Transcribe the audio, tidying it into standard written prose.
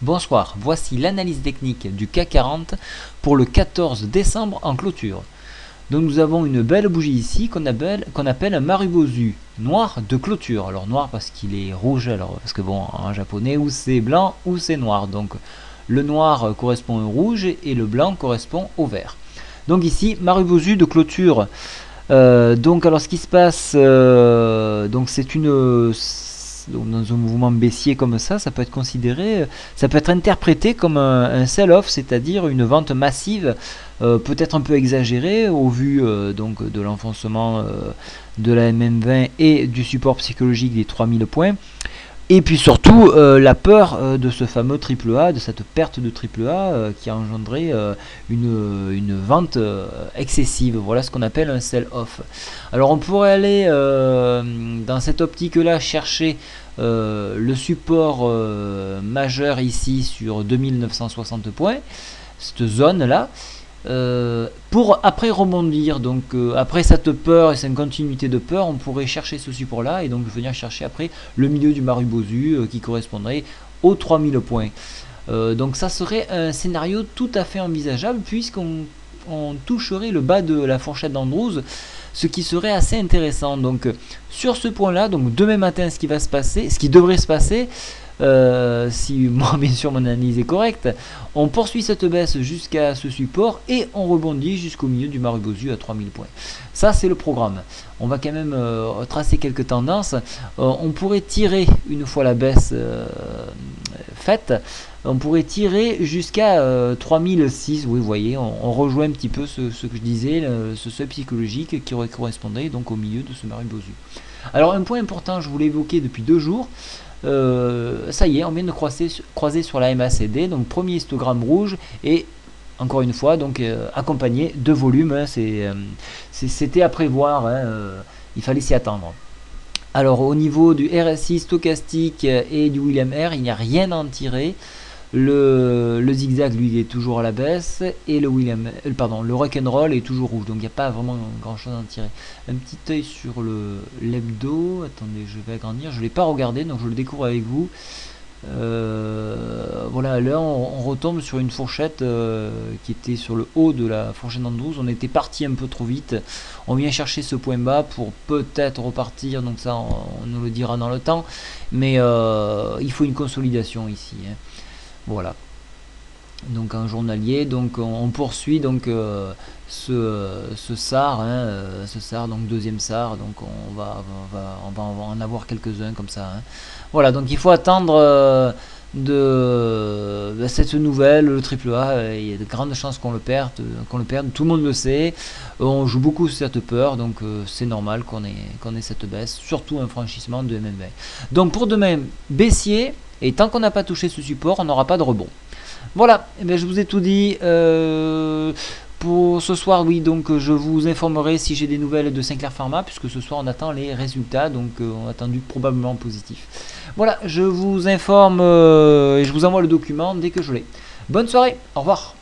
Bonsoir, voici l'analyse technique du CAC 40 pour le 14 décembre en clôture. Donc nous avons une belle bougie ici qu'on appelle un Marubozu, noir de clôture. Alors noir parce qu'il est rouge, alors parce que bon en japonais ou c'est blanc ou c'est noir. Donc le noir correspond au rouge et le blanc correspond au vert. Donc ici Marubozu de clôture. Donc alors ce qui se passe, donc c'est une dans un mouvement baissier comme ça peut être considéré, ça peut être interprété comme un sell-off, c'est-à-dire une vente massive, peut-être un peu exagérée au vu donc de l'enfoncement de la MM20 et du support psychologique des 3000 points. Et puis surtout la peur de ce fameux triple A, de cette perte de triple A qui a engendré une vente excessive. Voilà ce qu'on appelle un sell-off. Alors on pourrait aller dans cette optique là chercher le support majeur ici sur 2960 points, cette zone là. Pour après rebondir, donc après cette peur et cette continuité de peur, on pourrait chercher ce support là et donc venir chercher après le milieu du Marubozu qui correspondrait aux 3000 points. Donc ça serait un scénario tout à fait envisageable puisqu'on toucherait le bas de la fourchette d'Andrews, ce qui serait assez intéressant. Donc sur ce point là, donc demain matin ce qui devrait se passer, si moi bien sûr mon analyse est correcte, on poursuit cette baisse jusqu'à ce support et on rebondit jusqu'au milieu du Marubozu à 3000 points. Ça c'est le programme. On va quand même tracer quelques tendances. On pourrait tirer une fois la baisse faite, on pourrait tirer jusqu'à 3006. Oui, vous voyez, on rejoint un petit peu ce que je disais, ce seuil psychologique qui correspondrait donc au milieu de ce Marubozu. Alors un point important, je vous l'ai évoqué depuis 2 jours. Ça y est, on vient de croiser sur la MACD, donc premier histogramme rouge et encore une fois donc accompagné de volume, hein, c'était à prévoir, hein, il fallait s'y attendre. Alors au niveau du RSI stochastique et du William R, il n'y a rien à en tirer. Le zigzag lui il est toujours à la baisse et le le rock'n'roll est toujours rouge, donc il n'y a pas vraiment grand chose à en tirer. Un petit œil sur l'hebdo, attendez, je vais agrandir, je ne l'ai pas regardé donc je le découvre avec vous. Voilà, là on retombe sur une fourchette qui était sur le haut de la fourchette d'Andrews. On était parti un peu trop vite, on vient chercher ce point bas pour peut-être repartir, donc ça on nous le dira dans le temps, mais il faut une consolidation ici, hein. Voilà, donc un journalier, donc on poursuit donc ce SAR, hein, ce SAR, donc deuxième SAR, donc on va en avoir quelques-uns comme ça, hein. Voilà, donc il faut attendre de cette nouvelle, le triple A, il y a de grandes chances qu'on le perde, tout le monde le sait, on joue beaucoup sur cette peur, donc c'est normal qu'on ait cette baisse, surtout un franchissement de MM20. Donc pour demain, baissier, et tant qu'on n'a pas touché ce support, on n'aura pas de rebond. Voilà, et bien je vous ai tout dit. Pour ce soir, oui, donc je vous informerai si j'ai des nouvelles de Sinclair Pharma, puisque ce soir on attend les résultats, donc on a attendu probablement positif. Voilà, je vous informe et je vous envoie le document dès que je l'ai. Bonne soirée, au revoir.